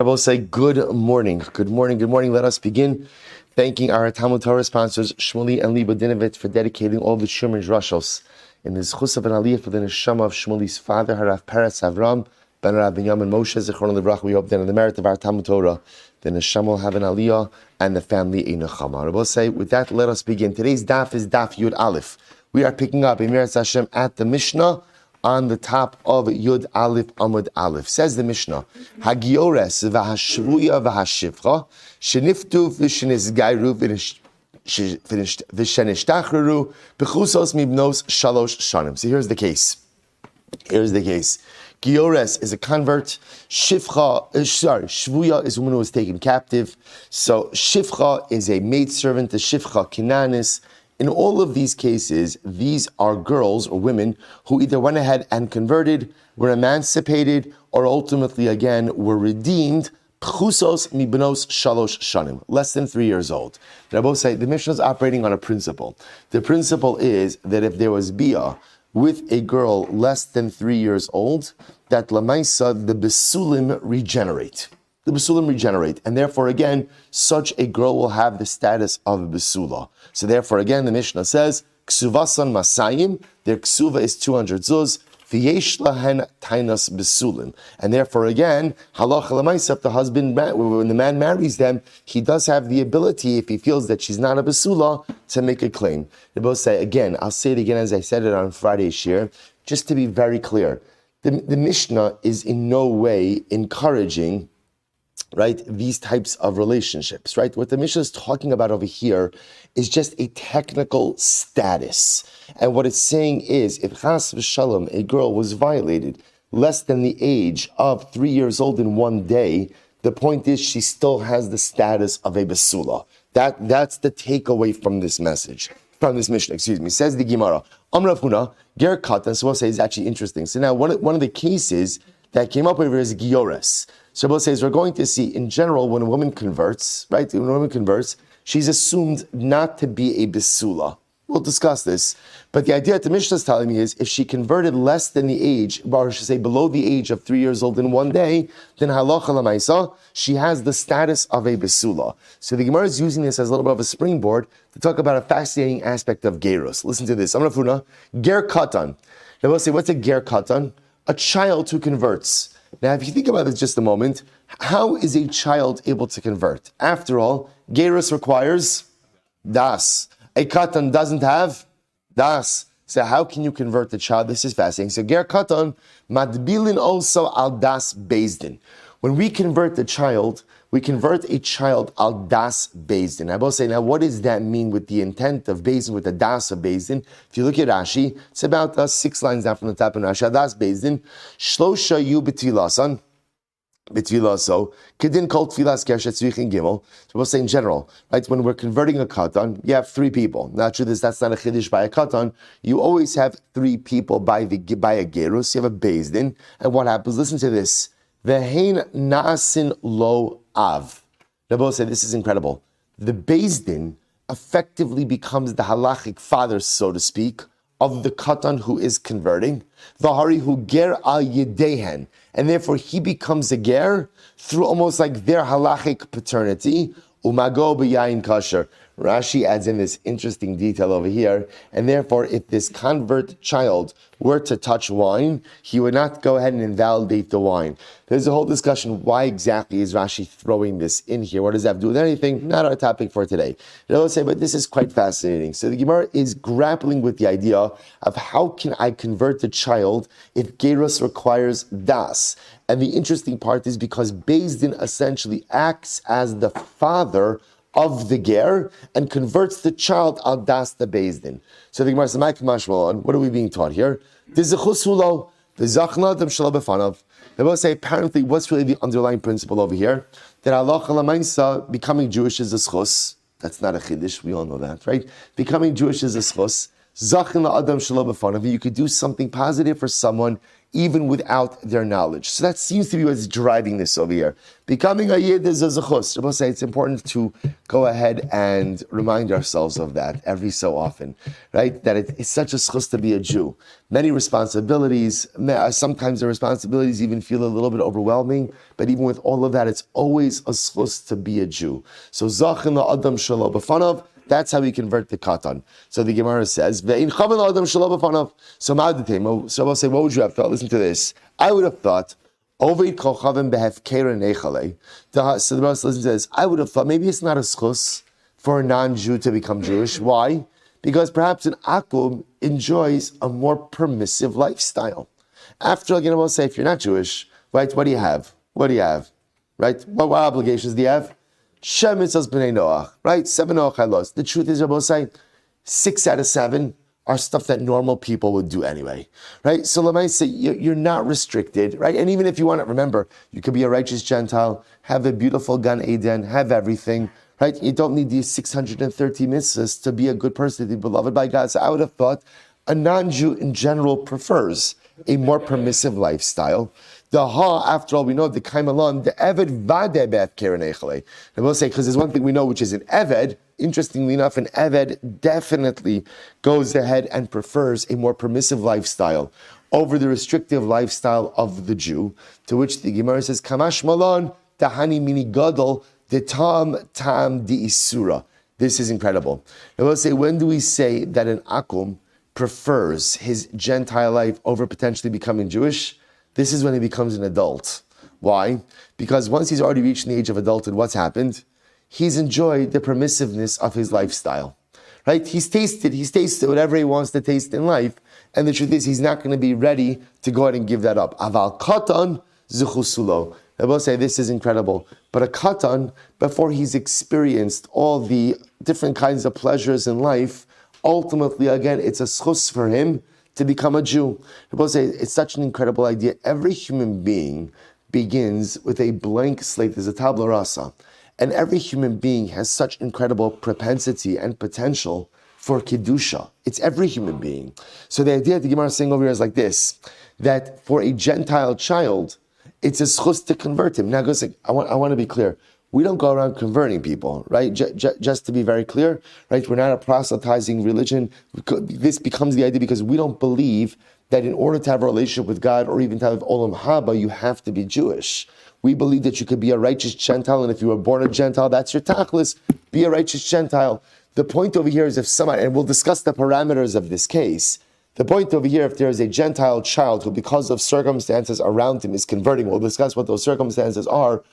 Rabbi say good morning. Good morning, good morning. Let us begin thanking our TALMUD Torah sponsors, Shmuel Leba Dinovitz, for dedicating all the Shumen's Rashos in the zechus of an aliyas for the neshama of Shmuel's father, HaRav Peretz Avraham, Harav Benyamin Moshe, zechus Leba. We hope that in the merit of our TALMUD Torah, the neshama will have an aliyah and the family a neshama. Rabbi say, with that, let us begin. Today's daf is Daf Yud Aleph. We are picking up Emirat Hashem at the Mishnah on the top of Yud Aleph Amud Aleph. Says the Mishnah, Hagiores v'hashvuya v'hashivcha sheniftu v'shenisgayru v'shenishtachreru b'chusos mibnos shalosh shanim. So here's the case. Giores is a convert. Shvuya is a woman who was taken captive. So Shivcha is a maidservant. The Shivcha Kinanis. In all of these cases, these are girls or women who either went ahead and converted, were emancipated, or ultimately, again, were redeemed. Pchusos mibnos shalosh shanim, less than 3 years old. Rabbi say the Mishnah is operating on a principle. The principle is that if there was bia with a girl less than 3 years old, that lamaisa, the besulim regenerate. The besulim regenerate, and therefore, again, such a girl will have the status of a besula. So therefore, again, the Mishnah says, Kesuvasan masayim, their ksuva is 200 zuz, v'yesh lahen tainas besulim. And therefore, again, halacha l'maisa, the husband, when the man marries them, he does have the ability, if he feels that she's not a besula, to make a claim. They both say, again, I'll say it again as I said it on Friday's shir, just to be very clear. The Mishnah is in no way encouraging, right, these types of relationships, right? What the Mishnah is talking about over here is just a technical status. And what it's saying is, if chas v'shalom, a girl was violated less than the age of 3 years old in one day, the point is she still has the status of a besula. That's the takeaway from this message, from this Mishnah, says the Gemara. Amrav Huna, ger katan, so we'll say it's actually interesting. So now one of the cases that came up over is Giores. So Shabbos says we're going to see, in general, when a woman converts, right? When a woman converts, she's assumed not to be a besula. We'll discuss this. But the idea that the Mishnah is telling me is, if she converted less than the age, or I should say below the age of 3 years old in one day, then halacha l'maisa, she has the status of a besula. So the Gemara is using this as a little bit of a springboard to talk about a fascinating aspect of gerus. Listen to this. Amar Funa, ger katan. Now we'll say, what's a ger katan? A child who converts. Now, if you think about this just a moment, how is a child able to convert? After all, gerus requires das. A katan doesn't have das. So how can you convert the child? This is fascinating. So ger katan, madbilin also al das bezdin. When we convert the child, we convert a child al das bezdin. I will say, now what does that mean with the intent of bezdin, with the das of bezdin? If you look at Rashi, it's about 6 lines down from the top of Rashi. Al das bezdin, shlosha yu betvilasan, betvilaso, kedin kol tfilas kershet tzvichin gimel. So we'll say in general, right? When we're converting a katan, you have 3 people. Not true, that's not a chiddush by a katan. You always have 3 people by a gerus. You have a bezdin, and what happens? Listen to this. Vehein naasin lo av. Rabbi said, this is incredible. The bezdin effectively becomes the halachic father, so to speak, of the katan who is converting. V'hari hu ger al yedehen, and therefore he becomes a ger through almost like their halachic paternity. Umago b'yayin kasher. Rashi adds in this interesting detail over here, and therefore if this convert child were to touch wine, he would not go ahead and invalidate the wine. There's a whole discussion, why exactly is Rashi throwing this in here? What does that have to do with anything? Not our topic for today. I'll say, but this is quite fascinating. So the Gemara is grappling with the idea of how can I convert the child if gerus requires das? And the interesting part is because Bezdin essentially acts as the father of the ger and converts the child al das the bezdin. So the Gemara says, what are we being taught here? The zechus hulo, the zachna dem shelo befanav. They both say, apparently, what's really the underlying principle over here? That halacha l'maisa, becoming Jewish is a zechus. That's not a chiddush, we all know that, right? Becoming Jewish is a zechus. Zachin la'adam shelo befanav. You could do something positive for someone even without their knowledge. So that seems to be what's driving this over here. Becoming a Yid is a zechus. I will say it's important to go ahead and remind ourselves of that every so often, right? That it's such a zechus to be a Jew. Many responsibilities, sometimes the responsibilities even feel a little bit overwhelming, but even with all of that, it's always a zechus to be a Jew. So zachin la'adam shelo b'fanav, that's how we convert the katan. So the Gemara says, "Ve'in chavan la'adam shelo b'fanav." So ma'adetem. So I'll say, what would you have thought? Listen to this. I would have thought, Ovid kochavim behefkera nechale. So the Gemara listen to this. I would have thought maybe it's not a zechus for a non-Jew to become Jewish. Why? Because perhaps an akum enjoys a more permissive lifestyle. After all, we'll say, if you're not Jewish, right, what do you have? What do you have? Right? What obligations do you have? Shem mitzvos b'nei Noach, right? 7 Noach halos. The truth is, Rabbi say, 6 out of 7 are stuff that normal people would do anyway, right? So let me say, you're not restricted, right? And even if you want to, remember, you could be a righteous Gentile, have a beautiful Gan Eden, have everything, right? You don't need these 630 mitzvahs to be a good person, to be beloved by God. So I would have thought a non-Jew in general prefers a more permissive lifestyle. The after all, we know the kaimalon, the eved vadebeth kerenechale. I will say, because there's one thing we know, which is an eved. Interestingly enough, an eved definitely goes ahead and prefers a more permissive lifestyle over the restrictive lifestyle of the Jew. To which the Gemara says, Kamash malon tahani mini gadol the tam di isura. This is incredible. I will say, when do we say that an akum prefers his Gentile life over potentially becoming Jewish? This is when he becomes an adult. Why? Because once he's already reached the age of adulthood, what's happened? He's enjoyed the permissiveness of his lifestyle. Right? He's tasted whatever he wants to taste in life, and the truth is he's not going to be ready to go ahead and give that up. Aval katan zechusulo. I will say this is incredible. But a katan, before he's experienced all the different kinds of pleasures in life, ultimately, again, it's a zechus for him to become a Jew. People say it's such an incredible idea. Every human being begins with a blank slate. There's a tabla rasa. And every human being has such incredible propensity and potential for kedusha. It's every human being. So the idea that the Gemara is saying over here is like this, that for a Gentile child, it's a zechus to convert him. Now, I want to be clear. We don't go around converting people, right? Just to be very clear, right? We're not a proselytizing religion. This becomes the idea because we don't believe that in order to have a relationship with God or even to have olam haba, you have to be Jewish. We believe that you could be a righteous Gentile, and if you were born a Gentile, that's your tachlis. Be a righteous Gentile. The point over here is if somebody, and we'll discuss the parameters of this case, the point over here, if there is a Gentile child who because of circumstances around him is converting, we'll discuss what those circumstances are,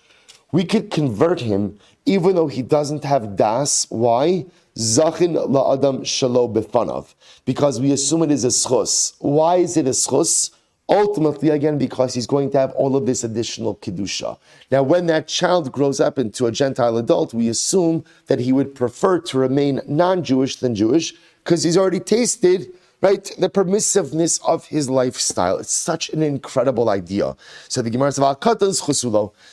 we could convert him even though he doesn't have das. Why? Zachin la'adam shelo b'fanav. Because we assume it is a zechus. Why is it a zechus? Ultimately, again, because he's going to have all of this additional kedusha. Now, when that child grows up into a Gentile adult, we assume that he would prefer to remain non-Jewish than Jewish because he's already tasted, right, the permissiveness of his lifestyle. It's such an incredible idea. So the Gemara says,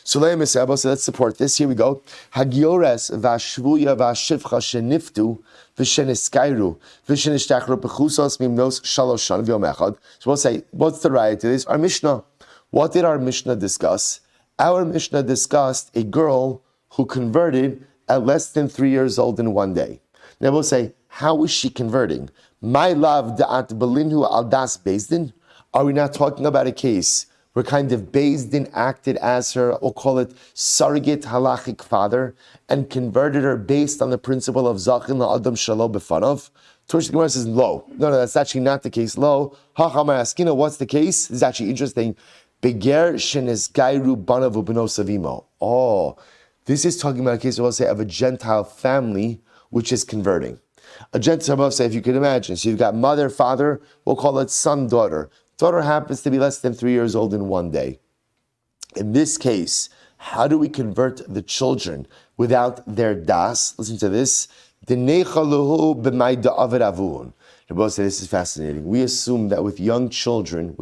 so let's support this. Here we go. Hagiores v'ashvuya v'ashivcha sheniftu v'sheniskairu v'shenishtachru b'chusos mimnos shalosh shan v'yom echad. So we'll say, what's the right to this? Our Mishnah. What did our Mishnah discuss? Our Mishnah discussed a girl who converted at less than 3 years old in one day. Now we'll say, how is she converting? My love da'at belinhu al das Bezdin. Are we not talking about a case where kind of Bezdin acted as her, we'll call it surrogate halachic father, and converted her based on the principle of zachin la'adam shelo b'fanav? To which the Gemara says, no, that's actually not the case. Lo, ha'chamayaskina, what's the case? This is actually interesting. Beger shenesgairu banav u'bnos avimo. Oh, this is talking about a case, we'll say, of a Gentile family which is converting. A Gentile, say, if you could imagine, so you've got mother, father, we'll call it son, daughter. Daughter happens to be less than 3 years old in one day. In this case, how do we convert the children without their das? Listen to this. Rabbi say, this is fascinating. We assume that with young children,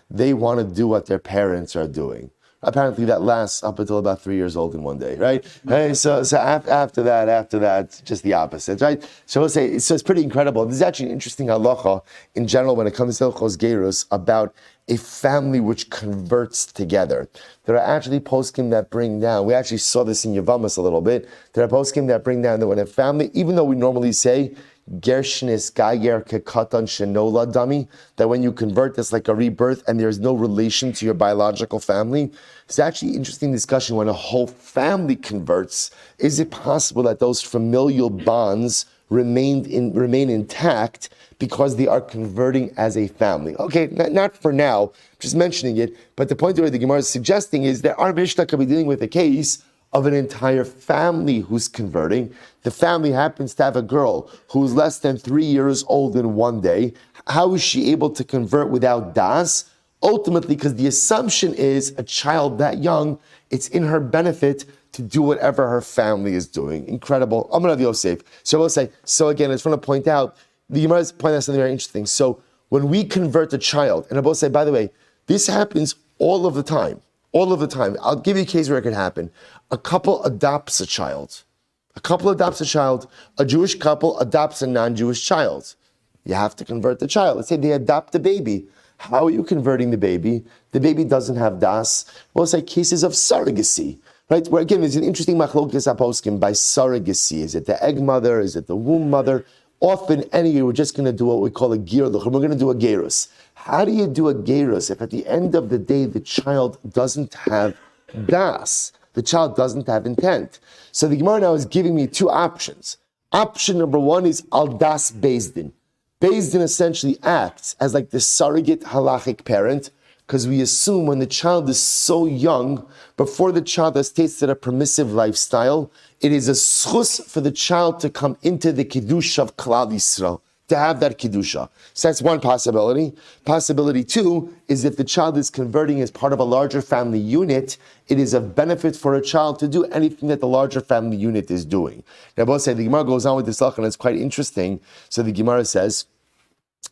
they want to do what their parents are doing. Apparently that lasts up until about 3 years old in one day, right? Hey, so after that, just the opposite, right? So we'll say, so it's pretty incredible. This is actually an interesting halacha in general when it comes to Hilchos Gerus about a family which converts together. There are actually poskim that bring down, we actually saw this in Yavamas a little bit, there are poskim that bring down that when a family, even though we normally say, Gershnis Gayer Kekatan Shenola Dummy, that when you convert, it's like a rebirth and there's no relation to your biological family. It's actually an interesting discussion when a whole family converts. Is it possible that those familial bonds remain intact because they are converting as a family? Okay, not for now, just mentioning it, but the point where the Gemara is suggesting is that our Mishnah could be dealing with a case of an entire family who's converting. The family happens to have a girl who's less than 3 years old in one day. How is she able to convert without das? Ultimately, because the assumption is a child that young, it's in her benefit to do whatever her family is doing. Incredible. I'm going to have Yosef. So I will say, so again, I just want to point out, the Gemara is pointing out something very interesting. So when we convert a child, and I will say, by the way, this happens all of the time. All of the time. I'll give you a case where it could happen. A couple adopts a child. A Jewish couple adopts a non-Jewish child. You have to convert the child. Let's say they adopt a baby. How are you converting the baby? The baby doesn't have das. Well, it's like cases of surrogacy, right? Where again, there's an interesting machlokes aposkim by surrogacy. Is it the egg mother? Is it the womb mother? Often, anyway, we're just going to do what we call a girluch, and we're going to do a gerus. How do you do a gerus if at the end of the day the child doesn't have das? The child doesn't have intent. So the Gemara now is giving me two options. Option number one is al das beis din. Beis din essentially acts as like the surrogate halachic parent, because we assume when the child is so young, before the child has tasted a permissive lifestyle, it is a zechus for the child to come into the kiddush of Klal Yisrael, to have that kiddusha. So that's one possibility. Possibility two is if the child is converting as part of a larger family unit, it is of benefit for a child to do anything that the larger family unit is doing. Now, both say the Gemara goes on with this halacha, and it's quite interesting. So the Gemara says,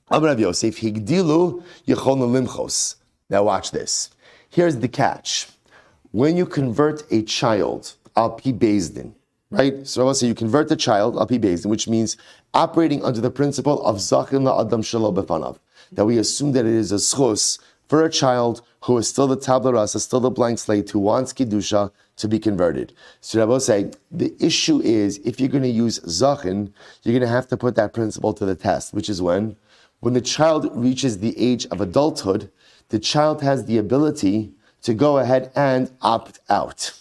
Amar Rav Yosef, Higdilu Yecholnu Limchos. Now watch this. Here's the catch. When you convert a child, al pi beis din, right? So let's say you convert the child, al pi beis din, which means operating under the principle of zachin la'adam shelo befanav, that we assume that it is a zechus for a child who is still the tabla rasa, still the blank slate, who wants kiddusha to be converted. So Rabbi say, the issue is, if you're going to use zachin, you're going to have to put that principle to the test, which is when the child reaches the age of adulthood, the child has the ability to go ahead and opt out.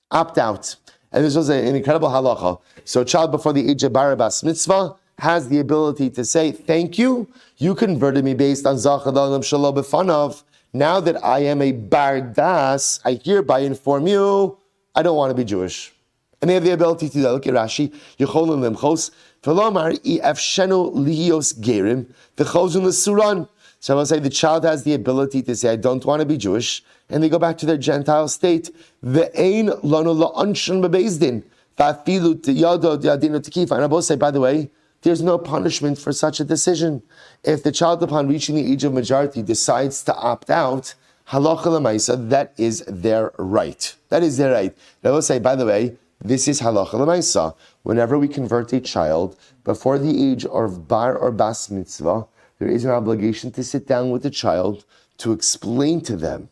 Opt out. And this was an incredible halacha. So a child before the age of bar bas mitzvah has the ability to say, thank you, you converted me based on zachad alam shalom b'fanav. Now that I am a bar das, I hereby inform you, I don't want to be Jewish. And they have the ability to do that. Look at Rashi. Yecholnu limchos, v'lomar ifshenu lihios gerim, v'chozun l'suran. So I will say the child has the ability to say, I don't want to be Jewish, and they go back to their Gentile state. Ve'ein lanu la'anshan bebeis din, va'afilu yado yadinu tekifa. And I will say, by the way, there's no punishment for such a decision. If the child, upon reaching the age of majority, decides to opt out, halacha l'maisa, that is their right. That is their right. And I will say, by the way, this is halacha l'maisa. Whenever we convert a child before the age of bar or bas mitzvah, there is an obligation to sit down with the child to explain to them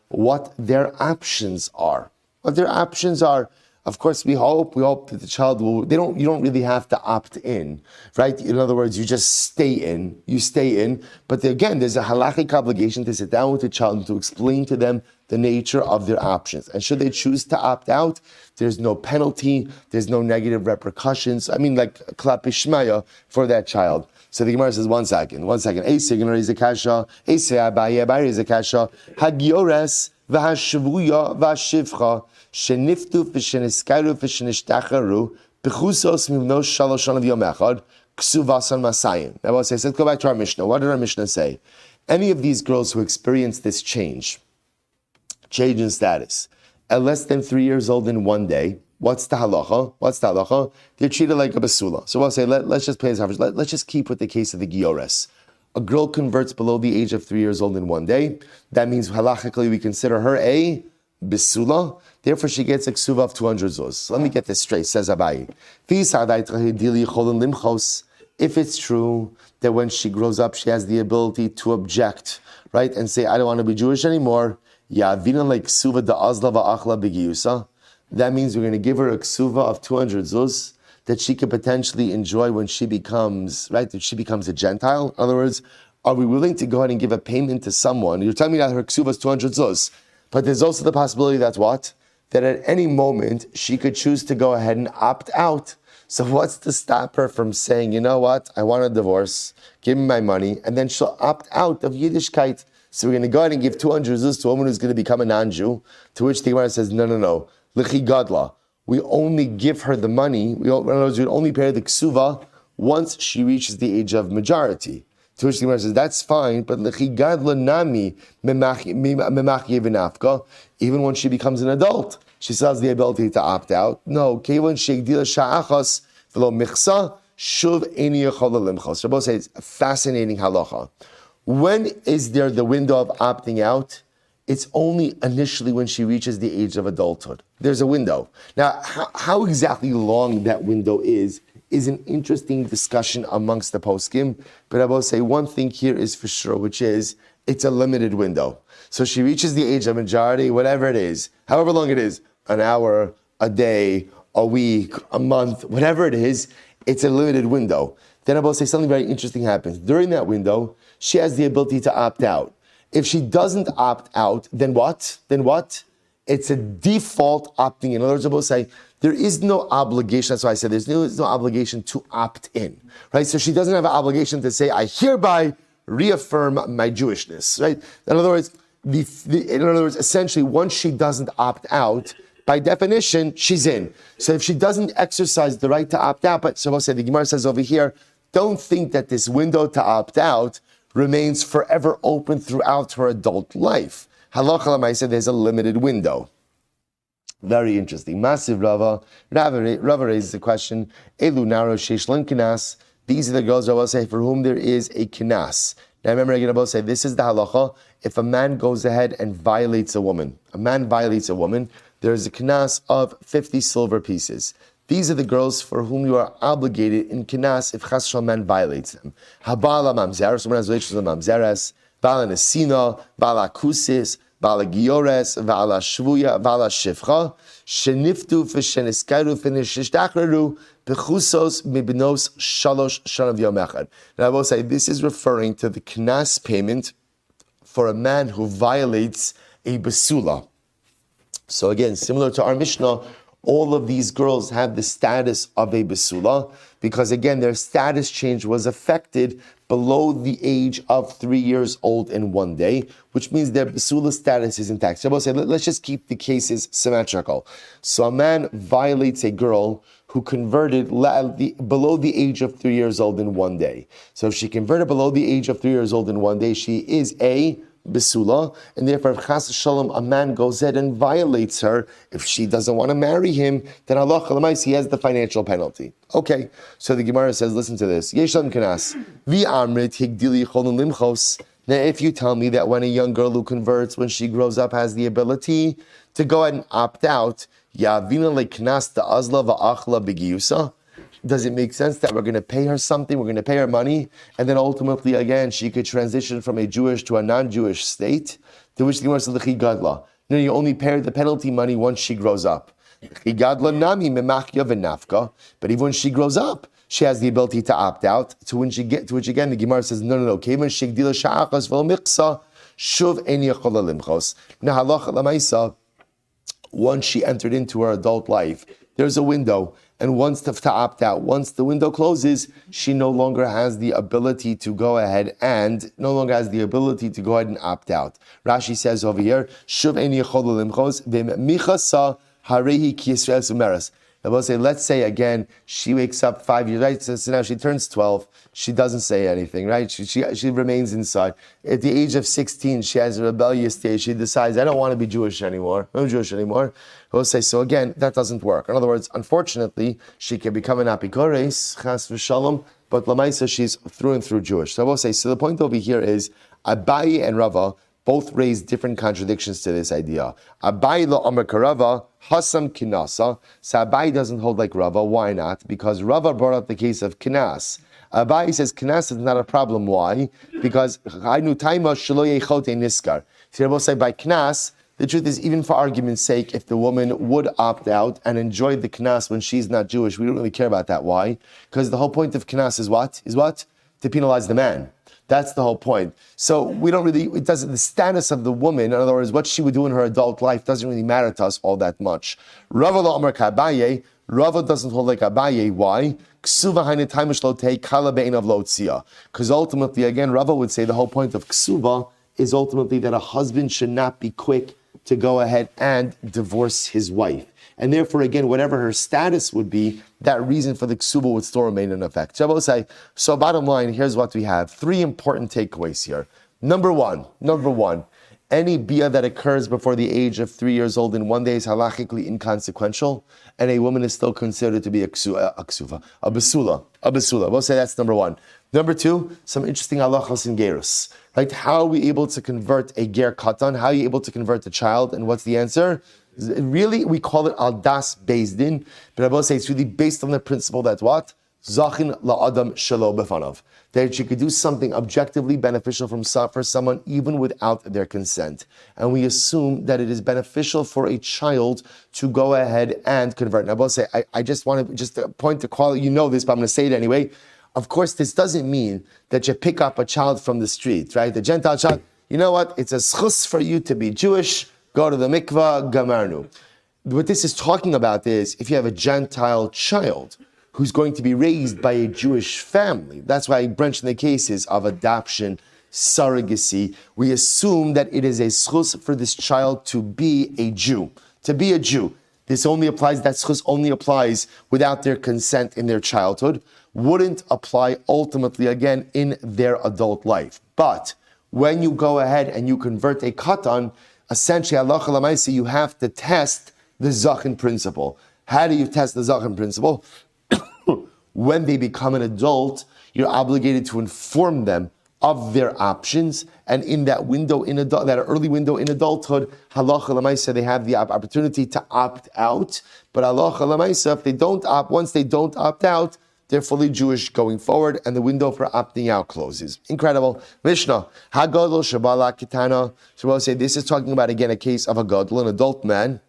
what their options are. What their options are. Of course, we hope that the child will. You don't really have to opt in, right? In other words, you just stay in. You stay in. But again, there's a halachic obligation to sit down with the child and to explain to them the nature of their options. And should they choose to opt out, there's no penalty. There's no negative repercussions. I mean, like klap ishmaya for that child. So the Gemara says, one second. Eisei Gemara is a kasha. Eisei Abaye is a kasha. Hagiores v'hashvuya v'hashivcha sheniftu v'sheniskaru v'shenishtacharu b'chusos mivno shalosh shana v'yom echad Kesuvos on masayim. Now let's go back to our Mishnah. What did our Mishnah say? Any of these girls who experience this change in status, at less than 3 years old in one day, what's the halacha? They're treated like a basula. So we'll say, let's just play this average. Let's just keep with the case of the giores. a girl converts below the age of 3 years old in one day, that means halachically we consider her a Bisula, therefore she gets a ksuva of 200 zuz. Let me get this straight, says Abayi. If it's true that when she grows up she has the ability to object, right, and say, I don't want to be Jewish anymore, that means we're going to give her a ksuva of 200 zuz that she could potentially enjoy when she becomes, right, that she becomes a Gentile. In other words, are we willing to go ahead and give a payment to someone? You're telling me that her ksuva is 200 zuz. But there's also the possibility that what? That at any moment, she could choose to go ahead and opt out. So what's to stop her from saying, you know what, I want a divorce, give me my money, and then she'll opt out of Yiddishkeit. So we're going to go ahead and give 200 zuz to a woman who's going to become a non-Jew, to which the Gemara says, no. L'chi gadla. We only give her the money, in other words, we only pay her the ksuva once she reaches the age of majority. To which the Gemara says, that's fine, but even when she becomes an adult, she still has the ability to opt out. No, Rabbi says it's a fascinating halacha. When is there the window of opting out? It's only initially when she reaches the age of adulthood. There's a window. Now, how exactly long that window is an interesting discussion amongst the poskim, but I will say one thing here is for sure, which is it's a limited window. So she reaches the age of majority, whatever it is, however long it is, an hour, a day, a week, a month, whatever it is, it's a limited window. Then I will say something very interesting happens. During that window, she has the ability to opt out. If she doesn't opt out, then what? It's a default opting in. In other words, I will say, there is no obligation, that's why I said there's no obligation to opt in, right? So she doesn't have an obligation to say, I hereby reaffirm my Jewishness, right? In other words, essentially, once she doesn't opt out, by definition, she's in. So if she doesn't exercise the right to opt out, but so I'll say the Gemara says over here, don't think that this window to opt out remains forever open throughout her adult life. Halacha l'maaseh, there's a limited window. Very interesting. Massive Rava raises the question, Elu naro sheish kinas. These are the girls, I will say, for whom there is a kinas. Now remember, again, I will say, this is the halacha. If a man goes ahead and violates a woman, there is a kinas of 50 silver pieces. These are the girls for whom you are obligated in kinas if chas shal man violates them. Habala mamzeres, someone has relations with mamzeres, bala nesina, bala kusis, bala giores, bala shvuya, bala shifcha, sheniftu v'sheniskaru v'nishishtacharu bechusos mibinos shalosh shanav yom echad. Now I will say this is referring to the kinas payment for a man who violates a basula. So again, similar to our Mishnah, all of these girls have the status of a basula because again, their status change was affected below the age of 3 years old in one day, which means their basula status is intact. So I will say, let's just keep the cases symmetrical. So a man violates a girl who converted below the age of 3 years old in one day. So if she converted below the age of 3 years old in one day, she is a Besula, and therefore if chas shalom a man goes ahead and violates her, if she doesn't want to marry him, then halacha l'mais he has the financial penalty. Okay, so the Gemara says, listen to this. Yeshlam kanas v'amrit higdili cholun limchos. Now, if you tell me that when a young girl who converts, when she grows up, has the ability to go ahead and opt out, yavina leknas ta'azla va'achla b'giyusa. Does it make sense that we're going to pay her something, we're going to pay her money, and then ultimately, again, she could transition from a Jewish to a non-Jewish state? To which the Gemara says, l'chi gadla. No, you only pay her the penalty money once she grows up. L'chi gadla nami memachya v'nafka. But even when she grows up, she has the ability to opt out. To which again, the Gemara says, no. Kevan shegdila sha'achas v'lo michsa shuv ein yachola limchos. Now, halacha l'maisa, once she entered into her adult life, there's a window. And once to opt out, once the window closes, she no longer has the ability to go ahead and opt out. Rashi says over here, Shuv ein yachol limchos v'michasa harehi ki Yisrael sumeres. I will say, let's say again, she wakes up 5 years, right? So now she turns 12. She doesn't say anything, right? She remains inside. At the age of 16, she has a rebellious stage. She decides, I don't want to be Jewish anymore. I'm Jewish anymore. We'll say, so again, that doesn't work. In other words, unfortunately, she can become an apikores, chas v'shalom, but lamaisa, she's through and through Jewish. So I will say, so the point over here is, Abaye and Rava both raise different contradictions to this idea. Abaye la'omer karava, hasam kinasa. So Abaye doesn't hold like Rava. Why not? Because Rava brought up the case of kinas. Abaye says kinas is not a problem. Why? Because haynu taima shelo yechote niskar. So they both say by kinas, the truth is, even for argument's sake, if the woman would opt out and enjoy the knas when she's not Jewish, we don't really care about that. Why? Because the whole point of knas is what? To penalize the man. That's the whole point. So we don't really, it doesn't, the status of the woman, in other words, what she would do in her adult life doesn't really matter to us all that much. Rava lo Amar Abaye, Rava doesn't hold like Abaye. Why? Because ultimately, again, Rava would say the whole point of ksuva is ultimately that a husband should not be quick to go ahead and divorce his wife. And therefore, again, whatever her status would be, that reason for the ksuba would still remain in effect. So bottom line, here's what we have. 3 important takeaways here. Number one, any bia that occurs before the age of 3 years old in one day is halachically inconsequential, and a woman is still considered to be a basula. We'll say that's number 1. Number 2, some interesting halachos in gerus. Right? How are we able to convert a ger katan? How are you able to convert a child? And what's the answer? Really, we call it al das based in, but I will say it's really based on the principle that what? Zachin la'adam shelo befanav. That she could do something objectively beneficial for someone even without their consent. And we assume that it is beneficial for a child to go ahead and convert. And I will say, I just want to point to quality, you know this, but I'm going to say it anyway. Of course, this doesn't mean that you pick up a child from the street, right? The Gentile child, you know what? It's a zechus for you to be Jewish. Go to the mikvah, gamarnu. What this is talking about is if you have a Gentile child who's going to be raised by a Jewish family, that's why I mentioned the cases of adoption, surrogacy, we assume that it is a zechus for this child to be a Jew. To be a Jew. That zechus only applies without their consent in their childhood, wouldn't apply ultimately again in their adult life. But when you go ahead and you convert a katan, essentially, halacha l'maaseh, you have to test the zachin principle. How do you test the zachin principle? When they become an adult, you're obligated to inform them of their options, and in that window, that early window in adulthood, halacha l'maaseh, they have the opportunity to opt out. But halacha l'maaseh, if they don't opt, once they don't opt out, they're fully Jewish going forward, and the window for opting out closes. Incredible. Mishnah. Hagadol shabala kitana. So we'll say this is talking about, again, a case of a gadol, an adult man,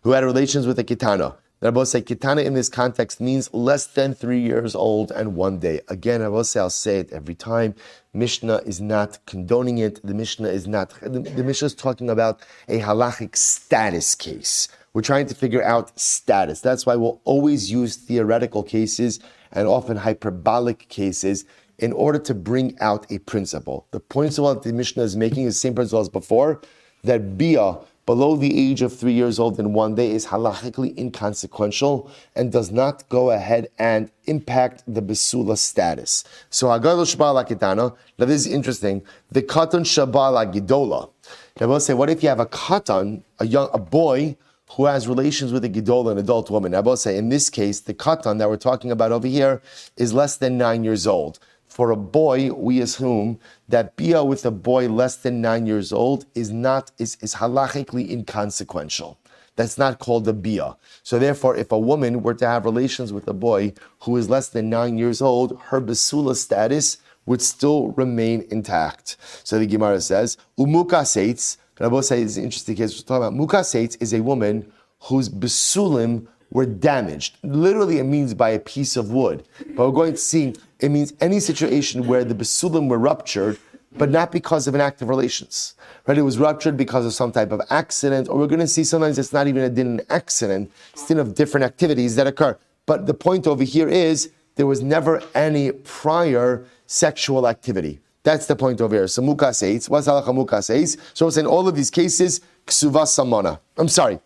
who had relations with a kitana. Now, both say kitana in this context means less than 3 years old and 1 day. Again, I'll say it every time. Mishnah is not condoning it. The Mishnah is talking about a halachic status case. We're trying to figure out status. That's why we'll always use theoretical cases and often hyperbolic cases in order to bring out a principle. The principle that the Mishnah is making is the same principle as before, that bia below the age of 3 years old in 1 day is halachically inconsequential and does not go ahead and impact the besula status. So hagadol shabala kitana. Now this is interesting. The katan shabala gidola. Now we'll say, what if you have a katan, a boy who has relations with a gidola, an adult woman? I will say, in this case, the katan that we're talking about over here is less than 9 years old. For a boy, we assume that bia with a boy less than 9 years old is halachically inconsequential. That's not called a bia. So therefore, if a woman were to have relations with a boy who is less than 9 years old, her besula status would still remain intact. So the Gemara says, umuka seitz. And I will say it's an interesting case. We're talking about muka seitz is a woman whose besulim were damaged. Literally, it means by a piece of wood. But we're going to see, it means any situation where the besulim were ruptured, but not because of an act of relations. Right? It was ruptured because of some type of accident, or we're going to see sometimes it's not even an accident, it's still of different activities that occur. But the point over here is there was never any prior sexual activity. That's the point over here. So muka seitz. What's halacha muka seitz? So it's in all of these cases, ksuvas samana. I'm sorry.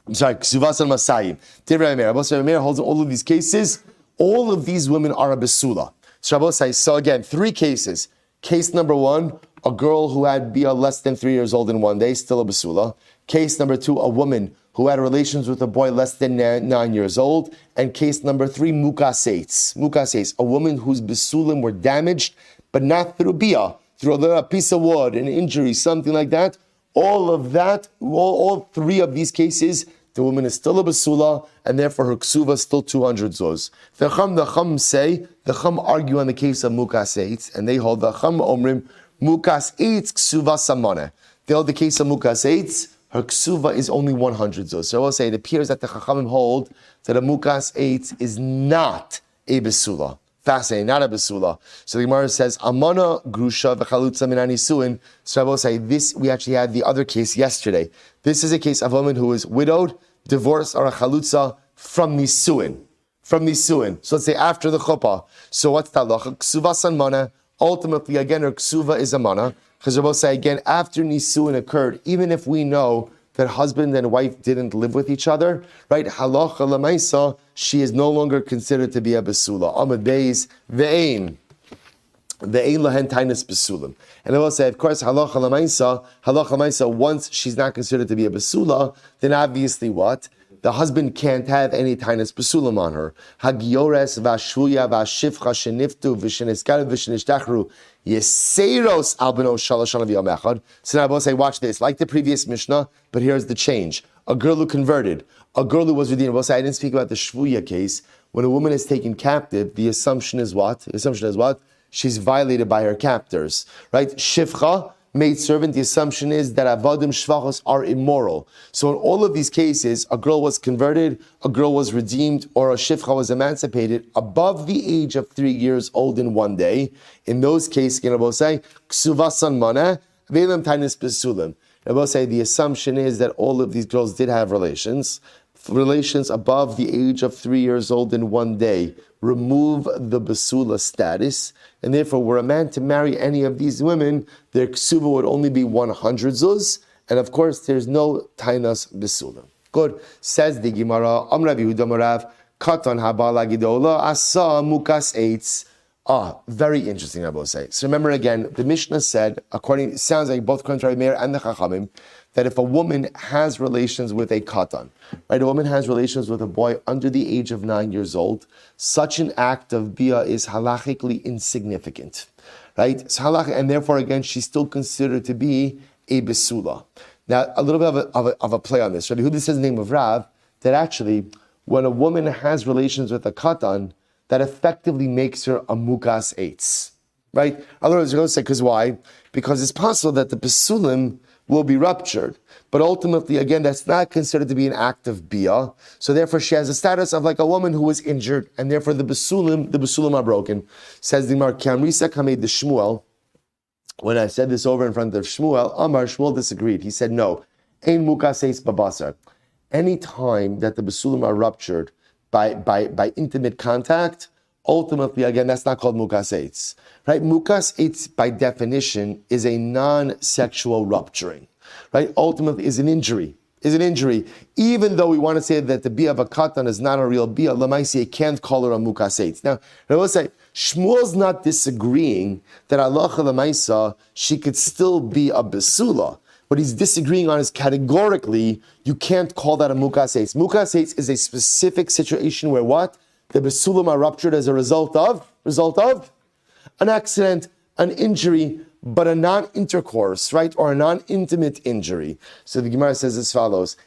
I'm sorry, Kesuvos and Masayim. Divrei Meir. Rabbi Meir holds in all of these cases, all of these women are a besula. So Rabbi says, so again, 3 cases. Case number 1, a girl who had bia less than 3 years old in one day, still a besula. Case number 2, a woman who had relations with a boy less than 9 years old. And case number 3, mukaseitz. Mukaseitz, a woman whose besulim were damaged, but not through bia, through a piece of wood, an injury, something like that. All of that, all 3 of these cases, the woman is still a basula, and therefore her ksuva is still 200 zuz. The Chum argue on the case of mukas eitz, and they hold the Chum omrim mukas eitz ksuva samane. They hold the case of mukas eitz, her ksuva is only 100 zuz. So I will say it appears that the Chachamim hold that a mukas eitz is not a basula. Fascinating, not a basula. So the Gemara says, Amana grusha v'chalutza min anisuin. So I will say this, we actually had the other case yesterday. This is a case of a woman who is widowed, divorced, or a chalutza from nisuin. From nisuin. So let's say after the chuppah. So what's that halacha? Ksuva san mana. Ultimately, again, her ksuva is a mana. Because I will say again, after nisuin occurred, even if we know that husband and wife didn't live with each other, right? Halacha lemaisa, she is no longer considered to be a besula. Amad beis ve'ein lahen tainas besulim. And I will say, of course, halacha lemaisa, once she's not considered to be a besula, then obviously what? The husband can't have any tainas besulim on her. Hagiores v'ashuya v'ashifcha sheniftu v'sheniskaru v'shenishtachru Yeseiros albino shalashana v'yom. So now I will say, watch this, like the previous Mishnah, but here's the change. A girl who converted, a girl who was redeemed. I will say, I didn't speak about the shvuya case. When a woman is taken captive, the assumption is what? The assumption is what? She's violated by her captors, right? Shifcha, maid servant, the assumption is that avadim shvachos are immoral. So in all of these cases, a girl was converted, a girl was redeemed, or a shifcha was emancipated above the age of 3 years old in one day. In those cases, again, I will say, ksuvasan mana, ve'elam tainis besulim. I will say the assumption is that all of these girls did have relations above the age of 3 years old in one day. Remove the basula status, and therefore, were a man to marry any of these women, their ksuva would only be 100 zuz, and of course, there's no tainas basula. Good. Says the Gemara, Amrav Yehuda Marav, Katan habala gidola asa mukas eitz. Very interesting, I will say. So remember again, the Mishnah said, it sounds like both contrary Meir and the Chachamim, that if a woman has relations with a katan, right, a woman has relations with a boy under the age of 9 years old, such an act of bia is halachically insignificant, right? So and therefore, again, she's still considered to be a besula. Now, a little bit of a play on this. Rabbi Yehuda says in the name of Rav, that actually, when a woman has relations with a katan, that effectively makes her a mukas eitz, right? In other words, you're going to say, because why? Because it's possible that the besulim will be ruptured. But ultimately, again, that's not considered to be an act of bia. So therefore, she has a status of like a woman who was injured, and therefore the besulim are broken. Says the Gemara, Kamrisa Kamed the Shmuel. When I said this over in front of Shmuel, Shmuel disagreed. He said, no, ein mukaseis babasar. Any time that the besulim are ruptured by intimate contact, ultimately, again, that's not called mukas eitz, right? Mukas eitz, by definition, is a non-sexual rupturing, right? Ultimately, is an injury. Even though we want to say that the bia of a katan is not a real bia, lamaisi can't call her a mukas eitz. Now, I will say, Shmuel's not disagreeing that halacha lamaisa, she could still be a besula. What he's disagreeing on is categorically, you can't call that a mukas eitz. Mukas eitz is a specific situation where what? The besulim are ruptured as a result of an accident, an injury, but a non-intercourse, right? Or a non-intimate injury. So the Gemara says as follows.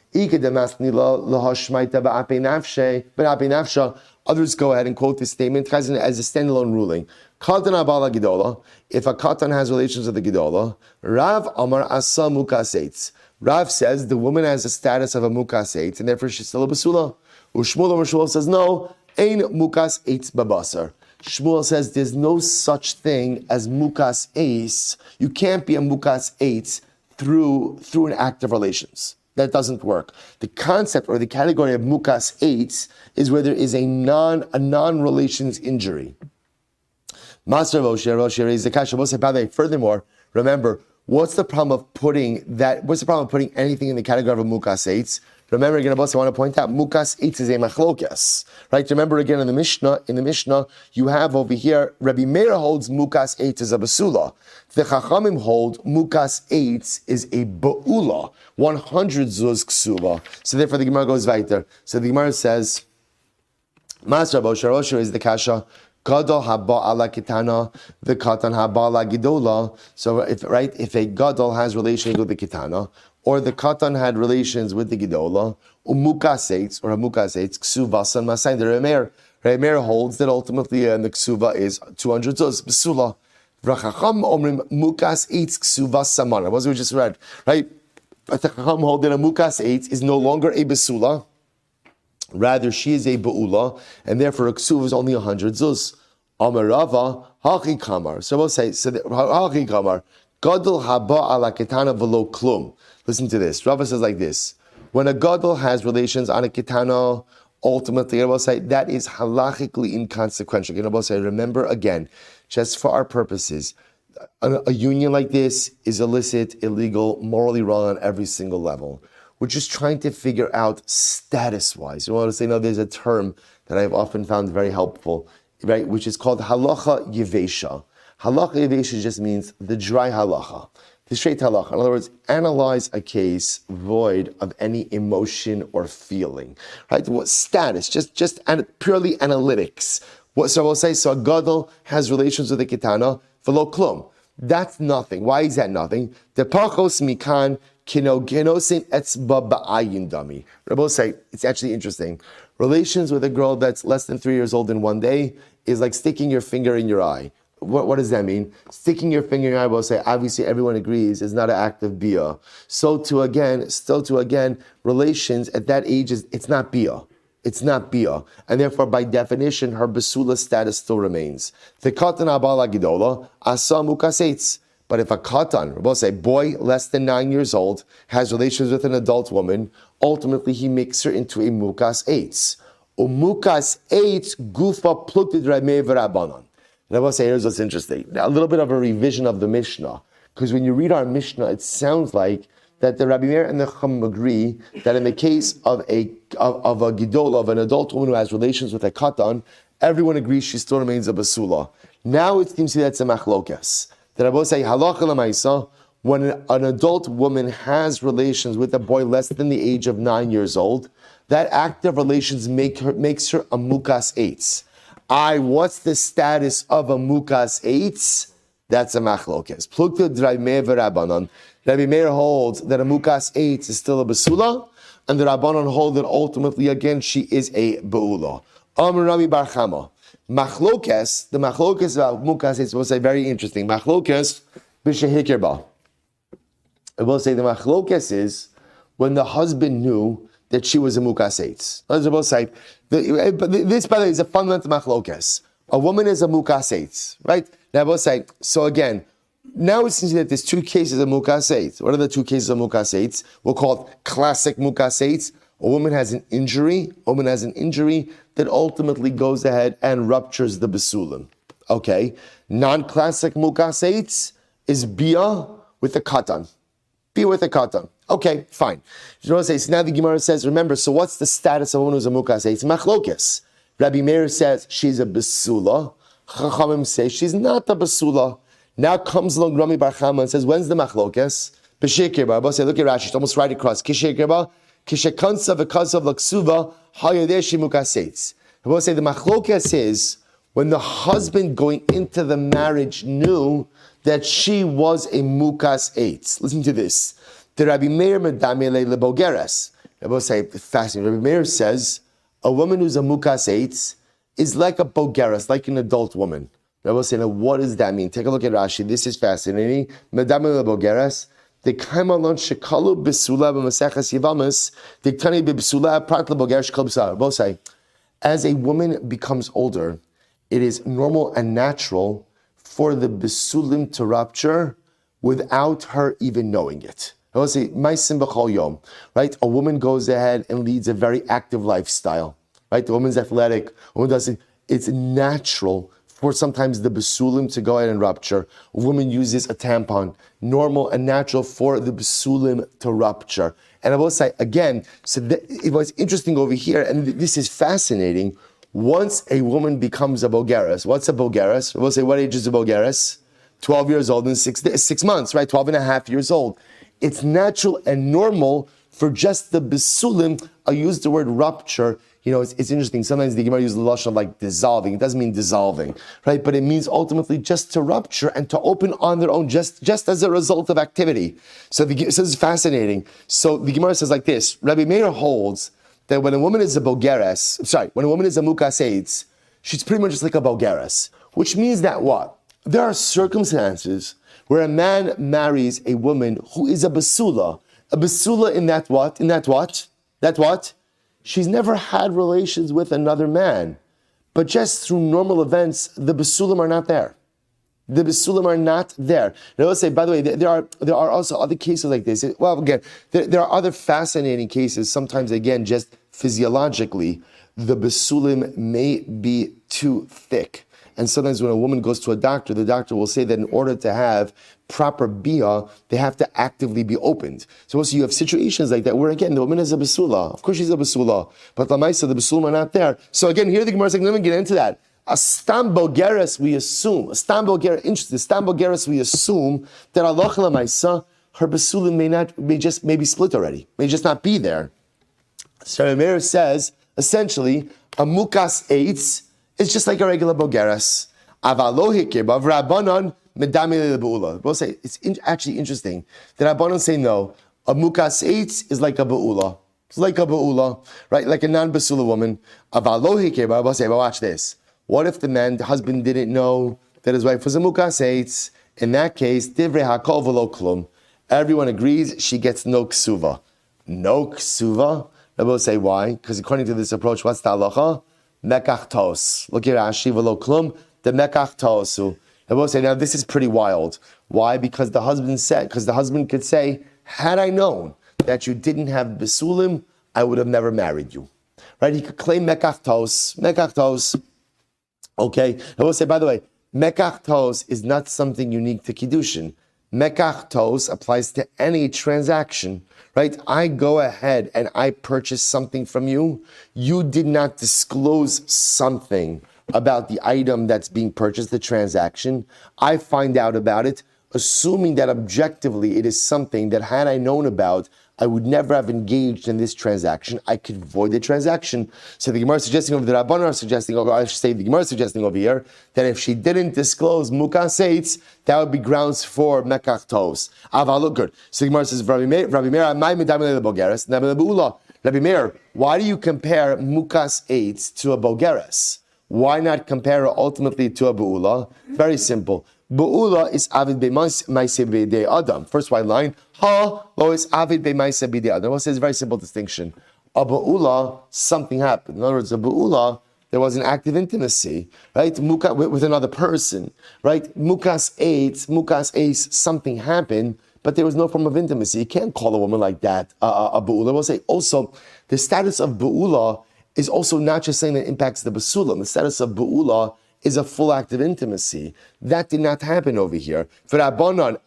Others go ahead and quote this statement as a standalone ruling. If a katan has relations with the gidola, Rav Amar Asa mukas eitz. Rav says the woman has a status of a mukas eitz, and therefore she's still a basula. Shmuel says no, ein mukas eitz babasar. Shmuel says there's no such thing as mukas eitz. You can't be a mukas eitz through an act of relations. That doesn't work. The concept or the category of mukas eitz is where there is a non-relations injury. Master Rosh raised the kasha. Furthermore, remember, what's the problem of putting anything in the category of a mukas eitz? Remember again, I want to point out, mukas eitz is a machlokas. Right? Remember again in the Mishnah, you have over here, Rabbi Meir holds mukas eitz is a basula. The Chachamim hold mukas eitz is a ba'ula, 100 zuz ksuva. So therefore the Gemara goes weiter. So the Gemara says, Masra Bosharosha is the kasha. Gadol haba ala kitana, the katan haba ala gidola. So if a gadol has relations with the kitana, or the katan had relations with the gidola, umukaseitz or hamukaseitz ksuvas and masayin. The Remeir holds that ultimately the ksuva is 200 zuz besula. V'chacham omrim mukas eitz ksuvas samana. What we just read, right? But the chacham hold that a mukas eitz is no longer a besula. Rather, she is a ba'ula, and therefore a ksuv is only 100 zuz. Amarava, haki kamar. So we'll say, haki kamar, gadol haba ala ketana v'lo klum. Listen to this. Rava says like this. When a gadol has relations on a ketana, ultimately, I will say, that is halachically inconsequential. I will say, remember again, just for our purposes, a union like this is illicit, illegal, morally wrong on every single level. We're just trying to figure out status-wise. You want to say, no, there's a term that I've often found very helpful, right, which is called halacha yevesha. Halacha yevesha just means the dry halacha, the straight halacha. In other words, analyze a case void of any emotion or feeling, right? What status? Just purely analytics. So we'll say, so a gadol has relations with a kitana, v'lo klum. That's nothing. Why is that nothing? The pachos mikan. Rabbi say, it's actually interesting. Relations with a girl that's less than 3 years old in one day is like sticking your finger in your eye. What does that mean? Sticking your finger in your eye, will say, obviously everyone agrees, is not an act of bia. So to again, relations at that age, it's not bia. It's not bia. And therefore, by definition, her basula status still remains. The katan abala gidola, asa mukaseitz. But if a katan, we'll say, boy less than 9 years old, has relations with an adult woman, ultimately he makes her into a mukas eitz. Umukas eitz gufa plukted rameh v'rabanan. And I will say, here's what's interesting. Now, a little bit of a revision of the Mishnah. Because when you read our Mishnah, it sounds like that the Rabbi Meir and the Chum agree that in the case of a gidol, of an adult woman who has relations with a katan, everyone agrees she still remains a basula. Now it seems to be that's a machlokas. That I will say, halacha l'maisa, when an adult woman has relations with a boy less than the age of 9 years old, that act of relations makes her a mukas eitz. What's the status of a mukas eitz? That's a machlokes. Plukta d'Rabbi v'Rabbanan. Rabbi Meir holds that a mukas eitz is still a basula, and the Rabbanan hold that ultimately, again, she is a beula. Amar Rami Bar Chama. Machlokes, the machlokes about mukas eitz, will say very interesting. Machlokes b'shehikirba. It will say the machlokes is when the husband knew that she was a mukas eitz. We'll say, this, by the way, is a fundamental machlokes. A woman is a mukas eitz, right? Now we'll say, so again, now it seems that there's two cases of mukas eitz. What are the two cases of mukas eitz? We'll call it classic mukas eitz. A woman has an injury that ultimately goes ahead and ruptures the besulim. Okay. Non-classic mukas eitz is bia with a katan. Bia with a katan. Okay, fine. So now the Gemara says, remember, so what's the status of a woman who's a mukas eitz? Machlokes. Rabbi Meir says she's a besula. Chachamim say she's not a basula. Now comes along Rami Bar Chama and says, when's the machlokes? B'shekirba. I'll say, look at Rashi, it's almost right across. Kishekirba, kishekansa v'kansa v'ksuva, hayadeshi mukaseitz. I will say the machlokes is when the husband going into the marriage knew that she was a mukas eitz. Listen to this. The Rabbi Meir medamele lebogeres. I will say, fascinating. Rabbi Meir says, a woman who's a mukas eitz is like a bogeres, like an adult woman. I will say, now what does that mean? Take a look at Rashi. This is fascinating. Medamele lebogeres. The kaimalon shekalu besula b'maseches yivamis. The tani b'besula prat lebogeres shekal b'sar. Both say, as a woman becomes older, it is normal and natural for the besulim to rupture without her even knowing it. I will say, ma'asim b'chol yom, right? A woman goes ahead and leads a very active lifestyle, right? The woman's athletic, a woman does it. It's natural for sometimes the besulim to go ahead and rupture. A woman uses a tampon, normal and natural for the besulim to rupture. And I will say again, it was interesting over here, and this is fascinating. Once a woman becomes a bogeres, what's a bogeres? We'll say, what age is a bogeres? 12 years old and 6 months, right? 12 and a half years old. It's natural and normal for just the besulim. I use the word rupture. It's interesting. Sometimes the Gemara uses the lashon like dissolving. It doesn't mean dissolving, right? But it means ultimately just to rupture and to open on their own, just as a result of activity. So this is fascinating. So the Gemara says like this: Rabbi Meir holds that when a woman is a bogeres, when a woman is a mukas eitz, she's pretty much just like a bogeres, which means that what? There are circumstances where a man marries a woman who is a basula. A basula in that what? That what? She's never had relations with another man. But just through normal events, the basulim are not there. The basulim are not there. Now let's say, by the way, there are also other cases like this. Well, again, there are other fascinating cases. Sometimes, again, just physiologically, the basulim may be too thick. And sometimes when a woman goes to a doctor, the doctor will say that in order to have proper bia, they have to actively be opened. So also you have situations like that where, again, the woman is a basula. Of course she's a basula. But lamaisa, the basulim are not there. So again, here the Gemara is like, let me get into that. A stam bogeres, we assume we assume that Allah lamaisa, her basulim may be split already, may just not be there. So Rameir says, essentially, a mukas eitz is just like a regular bogeres. Avalohikebav rabbanon medami lebeula. We'll say it's actually interesting that rabbanon say no. A mukas eitz is like a beula. It's like a beula, right? Like a non-basula woman. Avalohikebav. We'll say, well, watch this. What if the husband didn't know that his wife was a mukas eitz? In that case, divrei hakol v'lo klum. Everyone agrees she gets no ksuva. No ksuva. We'll say why? Because according to this approach, what's the halacha? Mekach tos. Look here, Rashi v'lo klum. The mekach tosu. And we'll say, now this is pretty wild. Why? Because the husband could say, had I known that you didn't have besulim, I would have never married you. Right? He could claim mekach tos. Okay? And we'll say, by the way, mekach tos is not something unique to kiddushin. Mekach tos applies to any transaction, right? I go ahead and I purchase something from you. You did not disclose something about the item that's being purchased, the transaction. I find out about it, assuming that objectively it is something that had I known about, I would never have engaged in this transaction. I could void the transaction. So the Gemara is suggesting over the Rabbanan are suggesting, or I should say the Gemara is suggesting over here, that if she didn't disclose mukas eitz, that would be grounds for mekach tos. Look good. So the Gemara says, Rabbi Meir, why do you compare mukas eitz to a bogeres? Why not compare it ultimately to a beula? Very simple. Be'ula is avid be'maise b'dei adam. First white line, ha lo is avid be'maise b'dei adam. Well, it's a very simple distinction. A be'ula, something happened. In other words, a be'ula, there was an act of intimacy, right? With another person, right? Mukas eitz, something happened, but there was no form of intimacy. You can't call a woman like that a be'ula. We'll say also, the status of be'ula is also not just saying that it impacts the basulam. The status of be'ula is a full act of intimacy. That did not happen over here. For Rabbanon,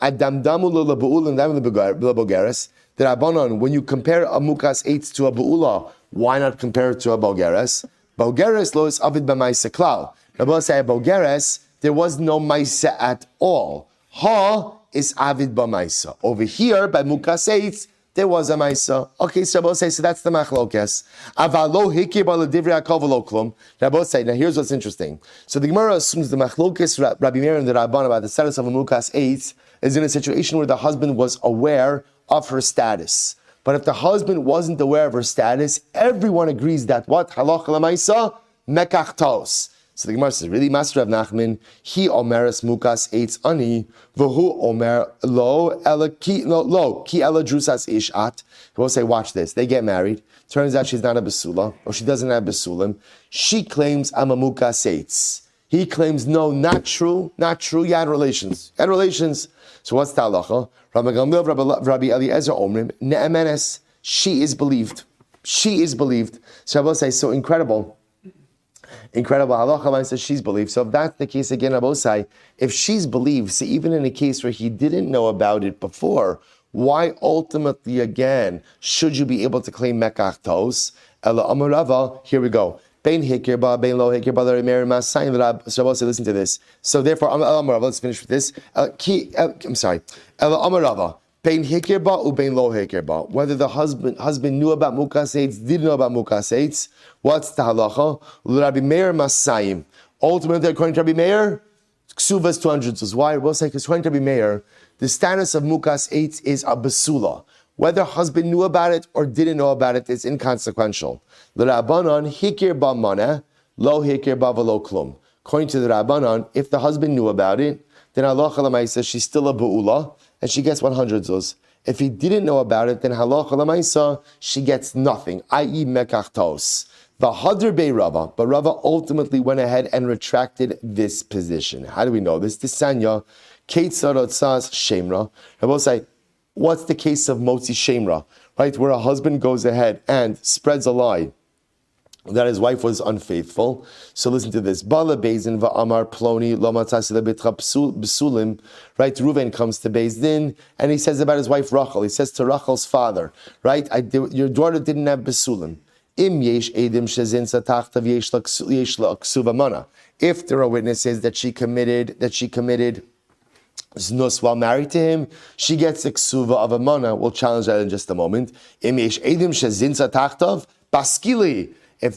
the Rabbanon, when you compare a mukas eitz to a be'ula, why not compare it to a bogeres? Bogeres lo is avid b'maisa klal. Rabbanon say a bogeres, there was no maisa at all. Ha is avid b'maisa. Over here, by mukas eitz, there was a maisa. Okay, so Rabbi say, so that's the machlokes. Avalo hikibal divrei hakol v'lo klum. Rabbi say, now here's what's interesting. So the Gemara assumes the machlokes Rabbi Meir and the Rabban about the status of a mukas eitz is in a situation where the husband was aware of her status. But if the husband wasn't aware of her status, everyone agrees that what? Halacha l'maisa mekach tos. So the Gemara says, really, Master Rav Nachman, he omeres mukas eitz ani, v'hu omer lo ki ela drusas ishat. He will say, watch this. They get married. Turns out she's not a basula, or she doesn't have basulim. She claims I'm a mukas eitz. He claims, no, not true. You had relations. So what's the halacha? Rabbi Eliezer omrim ne'emenes. She is believed. So Rabbi says, so incredible. Halacha says she's believed. So if that's the case again, Abosai, if she's believed, so even in a case where he didn't know about it before, Why ultimately again should you be able to claim mekach tos? Ela Amar Rava, here we go. Bein hikir ba, bein lo hikir ba, l'remer masayim l'rab. So listen to this. So therefore, Ela Amar Rava, let's finish with this. I'm sorry. Ela Amar Rava. Bein hikir ba u bein lo hikir ba. Whether the husband knew about mukas eitz, didn't know about mukas eitz, what's the halacha? L'Rabbi Meir masayim. Ultimately, according to Rabbi Meir, Kesuvos 200 zuz. Why? We'll say because according to Rabbi Meir, the status of mukas eitz is a besula. Whether husband knew about it or didn't know about it is inconsequential. The Rabbanon hikir ba mana, lo hikir ba v'lo klum. According to the Rabbanon, if the husband knew about it, then halacha l'maisa she's still a be'ula and she gets 100 zuz. If he didn't know about it, then halacha l'maisa she gets nothing, i.e. mekach tos. The Hadr Bei Rava, but Rava ultimately went ahead and retracted this position. How do we know this? Tisanya, Keitzad Otzas Shemra. I will say, what's the case of Motzi Shemra? Right, where a husband goes ahead and spreads a lie that his wife was unfaithful. So listen to this. Bala Bezdin va'amar ploni lo matzasi lebitcha b'sulim. Right, Reuven comes to Bezdin and he says about his wife Rachel. He says to Rachel's father, right, your daughter didn't have b'sulim. If there are witnesses that she committed znus while married to him, she gets the ksuva of a mana. We'll challenge that in just a moment. If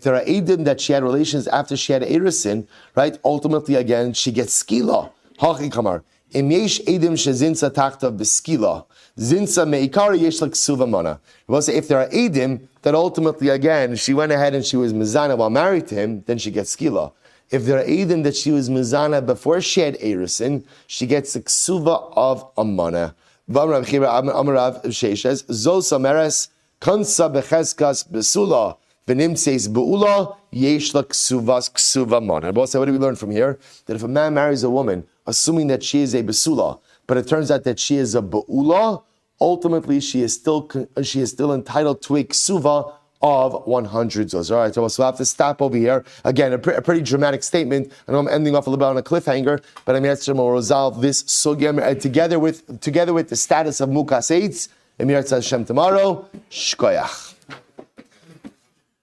there are edim that she had relations after she had erisin, right? Ultimately, again, she gets skila. Hachi kamar. Im yesh edim shezinsa tachtav b'skila, zinsa meikari yesh l'ksuva mana. We'll say if there are edim that ultimately, again, she went ahead and she was mizana while married to him, then she gets skila. If there are edim that she was mizana before she had erisin, she gets the ksuva of a mana. V'amrav chira amarav sheishes zos ameres kansa becheskas besula. V'nim says be'ula yesh l'ksuvas ksuva mana. What do we learn from here? That if a man marries a woman, assuming that she is a besula, but it turns out that she is a be'ula, ultimately she is still entitled to a ksuva of 100 zuz. All right, so we'll have to stop over here. Again, a pretty dramatic statement. I know I'm ending off a little bit on a cliffhanger, but I'm going to resolve this sugya together with the status of mukas eitz. Emir Hashem tomorrow. Shkoyach.